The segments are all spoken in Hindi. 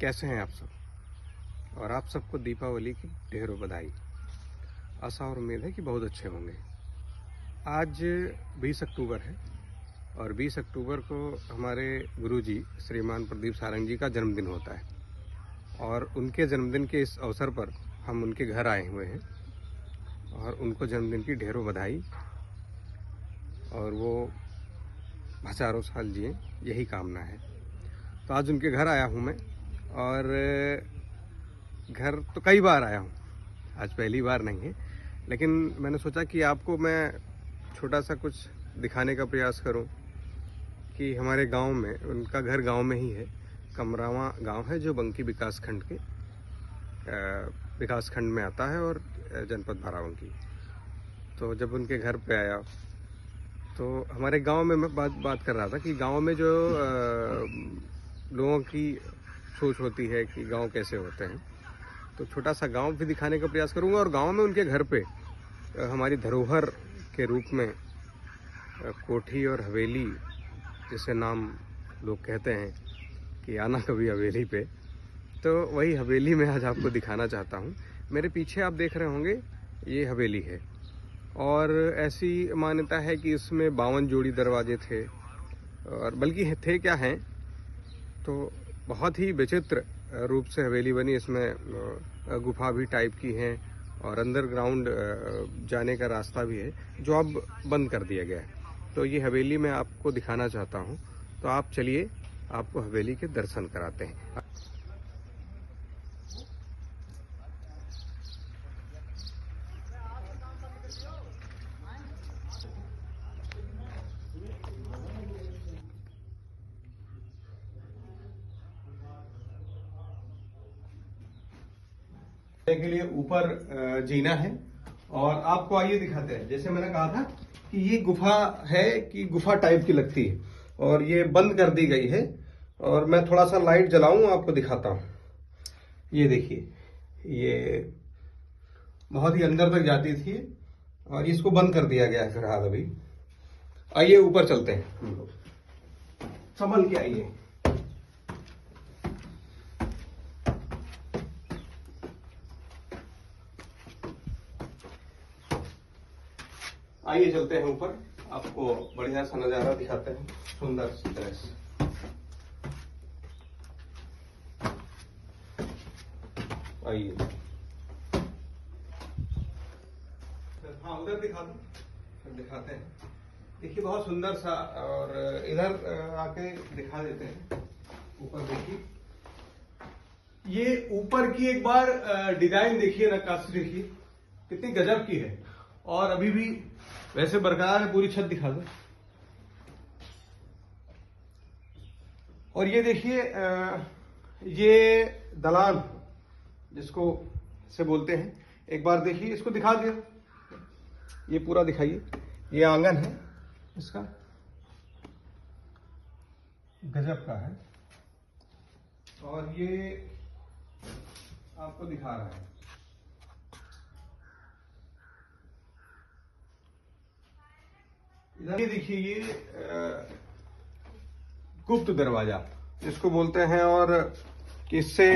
कैसे हैं आप सब। और आप सबको दीपावली की ढेरों बधाई। आशा और उम्मीद है कि बहुत अच्छे होंगे। आज 20 अक्टूबर है और 20 अक्टूबर को हमारे गुरुजी श्रीमान प्रदीप सारंग जी का जन्मदिन होता है और उनके जन्मदिन के इस अवसर पर हम उनके घर आए हुए हैं और उनको जन्मदिन की ढेरों बधाई और वो हजारों साल जिए, यही कामना है। तो आज उनके घर आया हूँ मैं और घर तो कई बार आया हूँ, आज पहली बार नहीं है, लेकिन मैंने सोचा कि आपको मैं छोटा सा कुछ दिखाने का प्रयास करूं कि हमारे गांव में, उनका घर गांव में ही है, कमरावा गांव है जो बंकी विकासखंड के विकासखंड में आता है और जनपद बाराबंकी। तो जब उनके घर पे आया तो हमारे गांव में मैं बात कर रहा था कि गांव में जो लोगों की सोच होती है कि गांव कैसे होते हैं, तो छोटा सा गांव भी दिखाने का प्रयास करूंगा। और गांव में उनके घर पे हमारी धरोहर के रूप में कोठी और हवेली, जिसे नाम लोग कहते हैं कि आना कभी हवेली पे, तो वही हवेली में आज आपको दिखाना चाहता हूं। मेरे पीछे आप देख रहे होंगे ये हवेली है और ऐसी मान्यता है कि इसमें 52 जोड़ी दरवाजे थे, और बल्कि थे क्या हैं, तो बहुत ही विचित्र रूप से हवेली बनी। इसमें गुफा भी टाइप की है और अंडरग्राउंड जाने का रास्ता भी है जो अब बंद कर दिया गया है। तो ये हवेली मैं आपको दिखाना चाहता हूँ, तो आप चलिए आपको हवेली के दर्शन कराते हैं। के लिए ऊपर जीना है और आपको आइए दिखाते हैं। जैसे मैंने कहा था कि ये गुफा है कि गुफा टाइप की लगती है और ये बंद कर दी गई है। और मैं थोड़ा सा लाइट जलाऊं, आपको दिखाता हूं। ये देखिए, ये बहुत ही अंदर तक जाती थी और इसको बंद कर दिया गया है फिलहाल अभी। आइए ऊपर चलते हैं हम लोग, संभल के आइए। आइए चलते हैं ऊपर, आपको बढ़िया सा नजारा दिखाते हैं, सुंदर सी दृश्य। आइए, हाँ उधर दिखा दो, दिखाते हैं। देखिए बहुत सुंदर सा, और इधर आके दिखा देते हैं। ऊपर देखिए, ये ऊपर की एक बार डिजाइन देखिए, नक्काशी देखिए कितनी गजब की है और अभी भी वैसे बरकरार है। पूरी छत दिखा दो। और ये देखिए, ये दलान जिसको से बोलते हैं, एक बार देखिए, इसको दिखा दिया, ये पूरा दिखाइए। ये आंगन है इसका, गजब का है। और ये आपको दिखा रहा है, इधर ये देखिए, ये गुप्त दरवाजा जिसको बोलते हैं। और इससे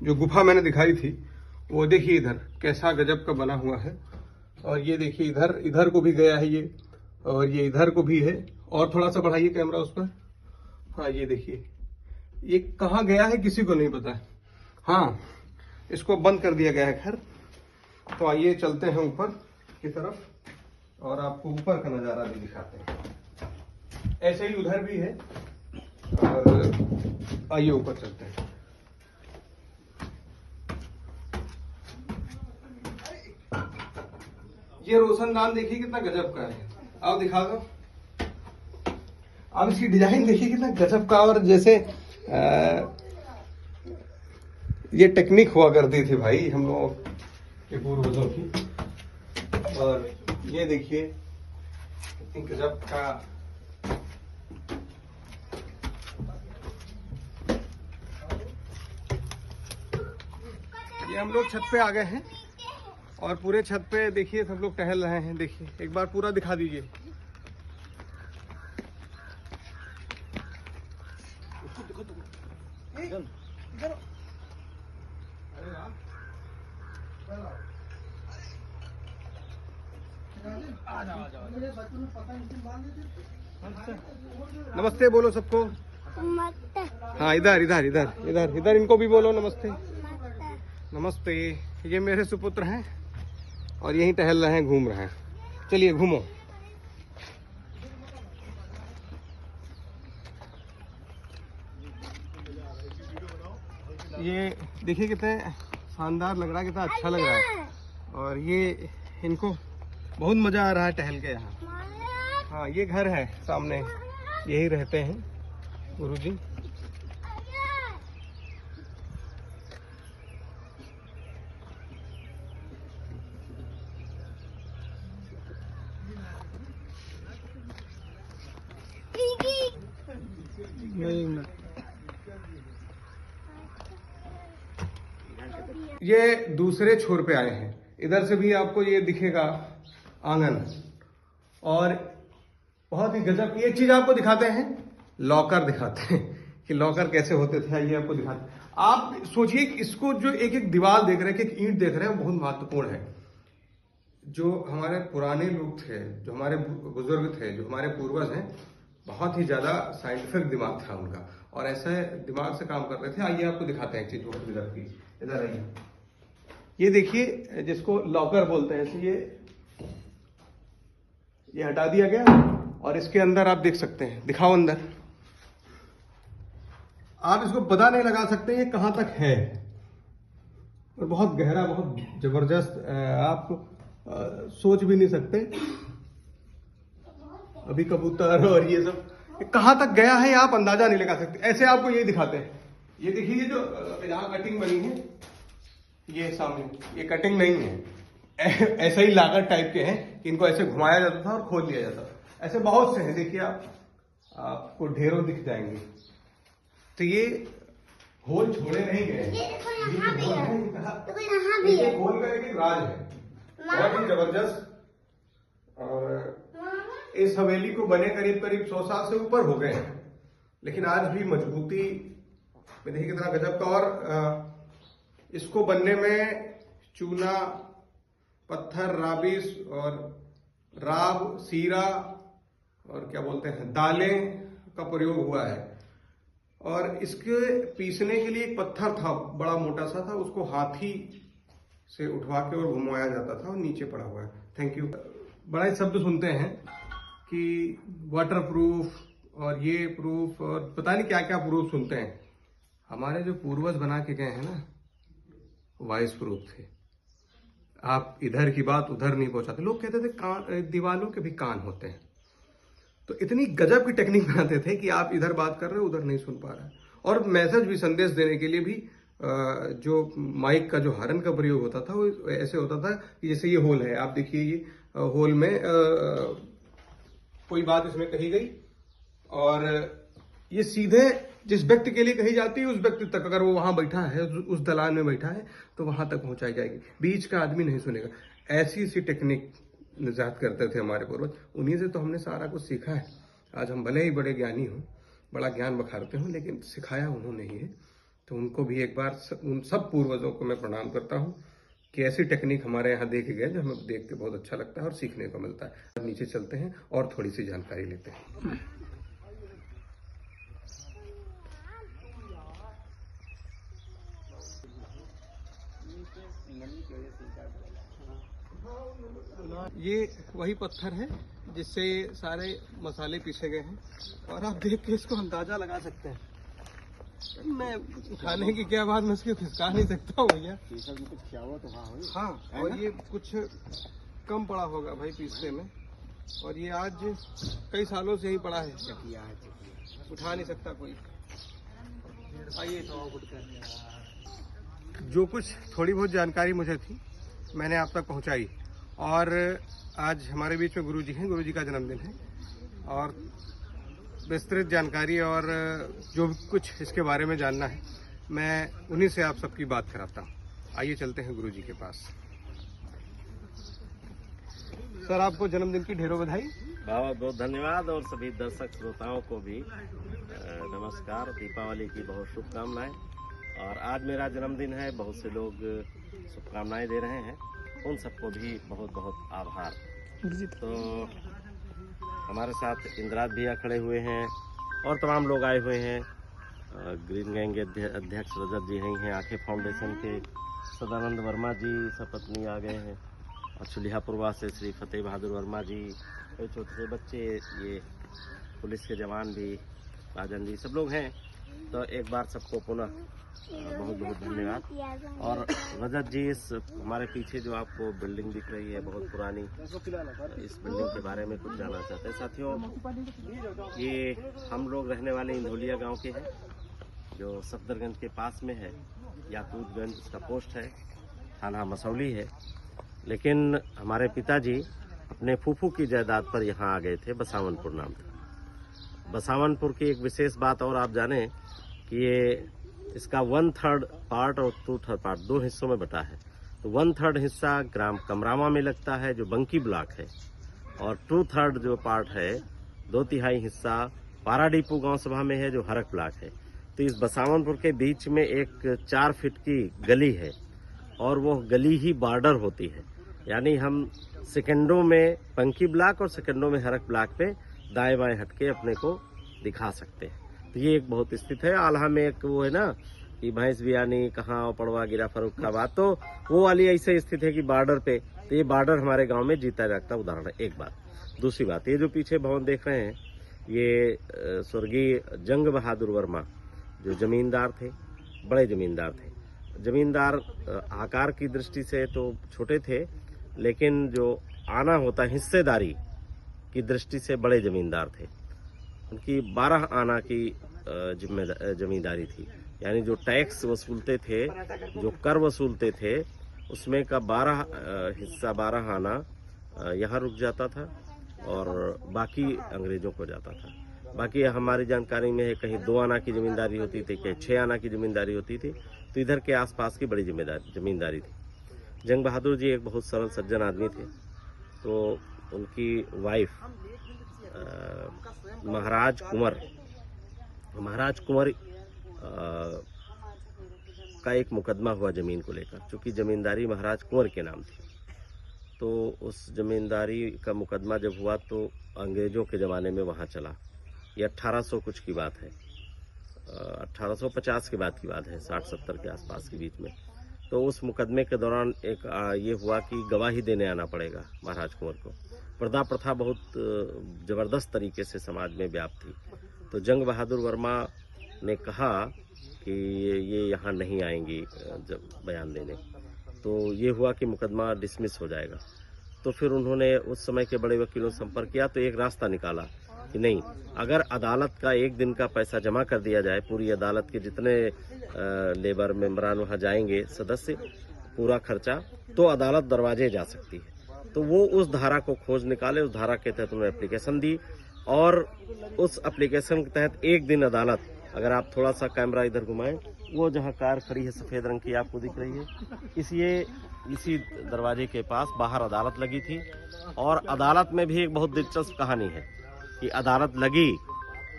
जो गुफा मैंने दिखाई थी वो देखिए इधर कैसा गजब का बना हुआ है। और ये देखिए इधर को भी गया है ये, और ये इधर को भी है। और थोड़ा सा बढ़ाइए कैमरा उस पर। हाँ ये देखिए, ये कहाँ गया है किसी को नहीं पता। हाँ, इसको बंद कर दिया गया है घर। तो आइए चलते हैं ऊपर की तरफ और आपको ऊपर का नजारा भी दिखाते हैं। ऐसे ही उधर भी है, और आइए ऊपर चलते हैं। ये रोशनदान देखिए कितना गजब का है, आप दिखा दो। आप इसकी डिजाइन देखिए कितना गजब का, और जैसे ये टेक्निक हुआ करती थी भाई हम लोगों के पूर्वजों की। और ये देखिए कितनी गजब का, ये हम लोग छत पे आ गए हैं और पूरे छत पे देखिए सब लोग टहल रहे हैं। देखिए एक बार पूरा दिखा दीजिए। नमस्ते बोलो सबको। हाँ इधर इधर इधर इधर इधर इनको भी बोलो नमस्ते। नमस्ते। ये मेरे सुपुत्र हैं और यहीं टहल रहे हैं, घूम रहे हैं। चलिए घूमो। ये देखिए कितने शानदार लग रहा है, कितना अच्छा लग रहा है। और ये इनको बहुत मजा आ रहा है टहल के यहाँ। हाँ ये घर है सामने, यही रहते हैं गुरुजी। ये दूसरे छोर पे आए हैं। इधर से भी आपको ये दिखेगा आंगन। और बहुत ही गजब की एक चीज आपको दिखाते हैं, लॉकर दिखाते हैं कि लॉकर कैसे होते थे। ये आपको दिखाते हैं। आप सोचिए इसको जो एक एक दीवार देख रहे हैं, एक ईंट देख रहे हैं, बहुत महत्वपूर्ण है। जो हमारे पुराने लोग थे, जो हमारे बुजुर्ग थे, जो हमारे पूर्वज हैं, बहुत ही ज्यादा साइंटिफिक दिमाग था उनका और ऐसे दिमाग से काम कर रहे थे। आइए आपको दिखाते हैं एक चीज बहुत गजब की। इधर आइए, ये देखिए जिसको लॉकर बोलते हैं, ये हटा दिया गया और इसके अंदर आप देख सकते हैं। दिखाओ अंदर। आप इसको पता नहीं लगा सकते ये कहां तक है और बहुत गहरा, बहुत जबरदस्त, आप सोच भी नहीं सकते। अभी कबूतर और ये सब कहां तक गया है आप अंदाजा नहीं लगा सकते। ऐसे आपको ये दिखाते हैं। ये देखिए जो यहाँ कटिंग बनी है, ये सामने, ये कटिंग नहीं है, ऐसा ही लाकर टाइप के हैं कि इनको ऐसे घुमाया जाता था और खोल लिया जाता था। ऐसे बहुत से हैं, देखिए आपको ढेरों दिख जाएंगे। तो ये होल छोड़े नहीं गए, ये होल का एक राज है, बहुत ही जबरदस्त। और इस हवेली को बने करीब करीब 100 साल से ऊपर हो गए हैं, लेकिन आज भी मजबूती में देखिए कितना गजब का। और इसको बनने में चूना, पत्थर, राबिस और राब, सीरा और क्या बोलते हैं दालें का प्रयोग हुआ है। और इसके पीसने के लिए एक पत्थर था, बड़ा मोटा सा था, उसको हाथी से उठवा के और घुमाया जाता था और नीचे पड़ा हुआ है। Thank you. बड़ा ही शब्द सुनते हैं कि वाटर प्रूफ और ये प्रूफ और पता नहीं क्या क्या प्रूफ सुनते हैं। हमारे जो पूर्वज बना के गए हैं ना, वॉइस प्रूफ थे। आप इधर की बात उधर नहीं पहुंचाते। लोग कहते थे कान, दीवालों के भी कान होते हैं। तो इतनी गजब की टेक्निक बनाते थे कि आप इधर बात कर रहे हो, उधर नहीं सुन पा रहे हैं। और मैसेज भी, संदेश देने के लिए भी जो माइक का जो हॉर्न का प्रयोग होता था वो ऐसे होता था कि जैसे ये होल है, आप देखिए ये होल में कोई बात इसमें कही गई और ये सीधे जिस व्यक्ति के लिए कही जाती है उस व्यक्ति तक, अगर वो वहां बैठा है, उस दलान में बैठा है, तो वहां तक पहुंचाई जाएगी। बीच का आदमी नहीं सुनेगा। ऐसी सी टेक्निक निजात करते थे हमारे पूर्वज। उन्हीं से तो हमने सारा कुछ सीखा है। आज हम भले ही बड़े ज्ञानी हों, बड़ा ज्ञान बखारते हों, लेकिन सिखाया उन्होंने ही है। तो उनको भी एक बार उन सब पूर्वजों को मैं प्रणाम करता हूँ कि ऐसी टेक्निक हमारे यहाँ देखे गए जो हमें देख के बहुत अच्छा लगता है और सीखने को मिलता है। नीचे चलते हैं और थोड़ी सी जानकारी लेते हैं। ये वही पत्थर है जिससे सारे मसाले पीसे गए हैं और आप देख के इसको अंदाजा लगा सकते हैं। मैं उठाने की क्या बात, मैं इसको खिसका नहीं सकता हूँ भैया। हाँ, और ये कुछ कम पड़ा होगा भाई पीसने में, और ये आज कई सालों से ही पड़ा है, उठा नहीं सकता कोई। आइए, जो कुछ थोड़ी बहुत जानकारी मुझे थी मैंने आप तक पहुंचाई। और आज हमारे बीच में गुरुजी हैं, गुरुजी का जन्मदिन है और विस्तृत जानकारी और जो कुछ इसके बारे में जानना है मैं उन्हीं से आप सबकी बात कराता हूँ। आइए चलते हैं गुरुजी के पास। सर, आपको जन्मदिन की ढेरों बधाई। बहुत बहुत धन्यवाद और सभी दर्शक श्रोताओं को भी नमस्कार। दीपावली की बहुत शुभकामनाएं और आज मेरा जन्मदिन है, बहुत से लोग शुभकामनाएं दे रहे हैं, उन सबको भी बहुत बहुत आभार। तो हमारे साथ इंद्राज भैया खड़े हुए हैं और तमाम लोग आए हुए हैं। ग्रीन गैंग के अध्यक्ष रजत जी हैं, आंखें फाउंडेशन के सदानंद वर्मा जी सपत्नी आ गए हैं, और चुलियापुरवा से श्री फतेह बहादुर वर्मा जी, कई छोटे छोटे बच्चे, ये पुलिस के जवान भी, राजन जी, सब लोग हैं। तो एक बार सबको पुनः बहुत बहुत धन्यवाद। और रजत जी, इस हमारे पीछे जो आपको बिल्डिंग दिख रही है बहुत पुरानी, इस बिल्डिंग के बारे में कुछ जानना चाहते हैं। साथियों, ये हम लोग रहने वाले इंधौलिया गांव के हैं, जो सफदरगंज के पास में है। याकूतगंज इसका पोस्ट है, थाना मसौली है। लेकिन हमारे पिताजी अपने फूफू की जायदाद पर यहाँ आ गए थे, बसावनपुर नाम था। बसावनपुर की एक विशेष बात और आप जाने कि ये इसका 1/3 पार्ट और 2/3 पार्ट, 2 हिस्सों में बटा है। तो 1/3 हिस्सा ग्राम कमरामा में लगता है, जो बंकी ब्लॉक है, और 2/3 जो पार्ट है, 2/3 हिस्सा पाराडीपू गांव सभा में है, जो हरक ब्लॉक है। तो इस बसावनपुर के बीच में एक 4 फीट की गली है, और वो गली ही बॉर्डर होती है। यानी हम सेकंडों में पंकी ब्लॉक और सेकंडों में हरक ब्लॉक पे दाएं बाएं हटके अपने को दिखा सकते हैं। तो ये एक बहुत स्थित है। आल्हा में एक वो है ना कि भैंस बियानी कहाँ पड़वा गिरा फर्रुखाबाद, तो वो वाली ऐसे स्थित है कि बॉर्डर पे। तो ये बॉर्डर हमारे गांव में जीता जागता उदाहरण है, एक बात। दूसरी बात, ये जो पीछे भवन देख रहे हैं, ये स्वर्गीय जंग बहादुर वर्मा जो जमींदार थे, बड़े जमींदार थे। जमींदार आकार की दृष्टि से तो छोटे थे, लेकिन जो आना होता हिस्सेदारी की दृष्टि से बड़े जमींदार थे। उनकी 12 आना की जमींदारी थी। यानी जो टैक्स वसूलते थे, जो कर वसूलते थे, उसमें का 12 हिस्सा, 12 आना यहाँ रुक जाता था और बाकी अंग्रेजों को जाता था। बाकी हमारी जानकारी में है कहीं 2 आना की जमींदारी होती थी, कहीं 6 आना की जमींदारी होती थी। तो इधर के आसपास की बड़ी जमींदारी थी। जंग बहादुर जी एक बहुत सरल सज्जन आदमी थे। तो उनकी वाइफ महाराज कुंवर का एक मुकदमा हुआ जमीन को लेकर, चूंकि जमींदारी महाराज कुंवर के नाम थी। तो उस जमींदारी का मुकदमा जब हुआ तो अंग्रेजों के ज़माने में वहाँ चला। ये 1800 कुछ की बात है, 1850 के बाद की बात है, 60-70 के आसपास के बीच में। तो उस मुकदमे के दौरान एक ये हुआ कि गवाही देने आना पड़ेगा महाराज कुंवर को। पर्दा प्रथा बहुत ज़बरदस्त तरीके से समाज में व्याप्त थी। तो जंग बहादुर वर्मा ने कहा कि ये यहाँ नहीं आएंगी जब बयान देने। तो ये हुआ कि मुकदमा डिसमिस हो जाएगा। तो फिर उन्होंने उस समय के बड़े वकीलों से संपर्क किया, तो एक रास्ता निकाला कि नहीं, अगर अदालत का 1 दिन का पैसा जमा कर दिया जाए, पूरी अदालत के जितने लेबर मेंबरान वहाँ जाएंगे सदस्य, पूरा खर्चा, तो अदालत दरवाजे जा सकती है। तो वो उस धारा को खोज निकाले, उस धारा के तहत उन्होंने एप्लीकेशन दी, और उस एप्लीकेशन के तहत 1 दिन अदालत, अगर आप थोड़ा सा कैमरा इधर घुमाएं, वो जहाँ कार खड़ी है सफ़ेद रंग की आपको दिख रही है, इसी दरवाजे के पास बाहर अदालत लगी थी। और अदालत में भी एक बहुत दिलचस्प कहानी है कि अदालत लगी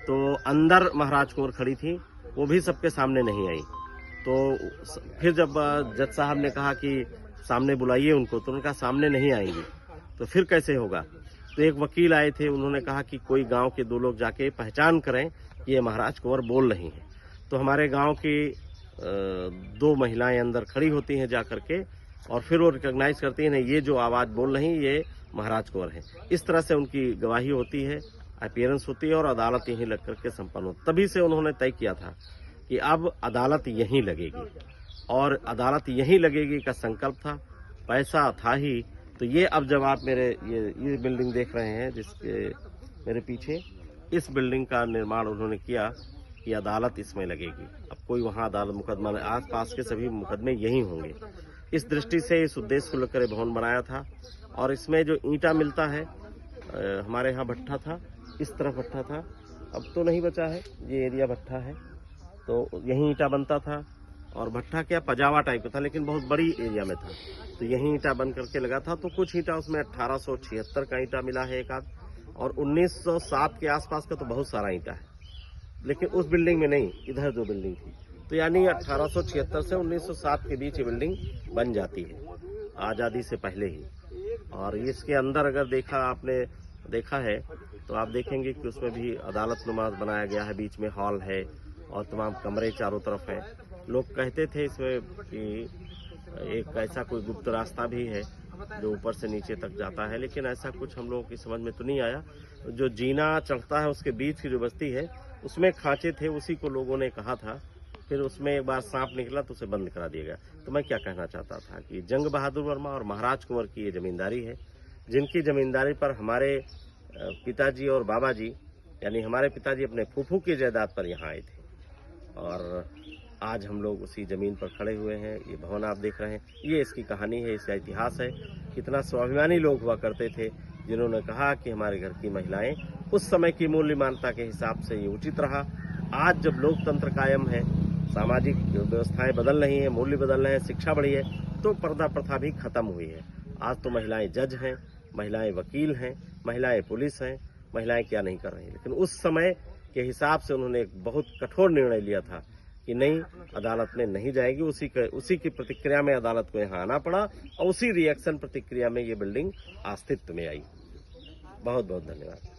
तो अंदर महाराज कुंवर खड़ी थी, वो भी सबके सामने नहीं आई। तो फिर जब जज साहब ने कहा कि सामने बुलाइए उनको, तो उनका सामने नहीं आएंगी, तो फिर कैसे होगा। तो एक वकील आए थे, उन्होंने कहा कि कोई गांव के 2 लोग जाके पहचान करें कि ये महाराज कुंवर बोल रही हैं। तो हमारे गांव की 2 महिलाएं अंदर खड़ी होती हैं जा करके, और फिर वो रिकॉग्नाइज करती हैं, ये जो आवाज़ बोल रही ये महाराज कुंवर हैं। इस तरह से उनकी गवाही होती है, अपीयरेंस होती है, और अदालत यहीं लग करके संपन्न होती। तभी से उन्होंने तय किया था कि अब अदालत यहीं लगेगी, और अदालत यहीं लगेगी का संकल्प था, पैसा था ही। तो ये अब जब आप मेरे ये बिल्डिंग देख रहे हैं जिसके मेरे पीछे, इस बिल्डिंग का निर्माण उन्होंने किया कि अदालत इसमें लगेगी। अब कोई वहाँ अदालत मुकदमा, आस पास के सभी मुकदमे यहीं होंगे। इस दृष्टि से इस उद्देश्य को लेकर भवन बनाया था। और इसमें जो ईंटा मिलता है, हमारे यहाँ भट्ठा था, इस तरफ भट्ठा था, अब तो नहीं बचा है, ये एरिया भट्ठा है। तो यहीं ईंटा बनता था, और भट्ठा क्या पजावा टाइप का था, लेकिन बहुत बड़ी एरिया में था। तो यहीं ईंटा बन करके लगा था। तो कुछ ईंटा उसमें 1876 का ईंटा मिला है एक आध, और 1907 के आसपास का तो बहुत सारा ईंटा है, लेकिन उस बिल्डिंग में नहीं, इधर जो बिल्डिंग थी तो यानी 1876 से 1907 के बीच ये बिल्डिंग बन जाती है, आज़ादी से पहले ही। और इसके अंदर अगर देखा है तो आप देखेंगे कि उसमें भी अदालत नुमा बनाया गया है, बीच में हॉल है और तमाम कमरे चारों तरफ हैं। लोग कहते थे इसमें कि एक ऐसा कोई गुप्त रास्ता भी है जो ऊपर से नीचे तक जाता है, लेकिन ऐसा कुछ हम लोगों की समझ में तो नहीं आया। जो जीना चढ़ता है उसके बीच की जो बस्ती है उसमें खांचे थे, उसी को लोगों ने कहा था। फिर उसमें एक बार सांप निकला तो उसे बंद करा दिया गया। तो मैं क्या कहना चाहता था कि जंग बहादुर वर्मा और महाराज कुंवर की ये जमींदारी है, जिनकी जमींदारी पर हमारे पिताजी और बाबा जी, यानी हमारे पिताजी अपने फूफू की जायदाद पर यहाँ आए थे और आज हम लोग उसी जमीन पर खड़े हुए हैं। ये भवन आप देख रहे हैं, ये इसकी कहानी है, इसका इतिहास है। कितना स्वाभिमानी लोग हुआ करते थे जिन्होंने कहा कि हमारे घर की महिलाएं, उस समय की मूल्य मान्यता के हिसाब से ये उचित रहा। आज जब लोकतंत्र कायम है, सामाजिक व्यवस्थाएं बदल रही हैं, मूल्य बदल रहे हैं, शिक्षा बढ़ी है, तो पर्दा प्रथा भी खत्म हुई है। आज तो महिलाएं जज हैं, महिलाएं वकील हैं, महिलाएं पुलिस हैं, महिलाएं क्या नहीं कर रही हैं। लेकिन उस समय के हिसाब से उन्होंने एक बहुत कठोर निर्णय लिया था कि नहीं, अदालत में नहीं जाएगी। उसी की प्रतिक्रिया में अदालत को यहाँ आना पड़ा और उसी रिएक्शन प्रतिक्रिया में ये बिल्डिंग अस्तित्व में आई। बहुत बहुत धन्यवाद।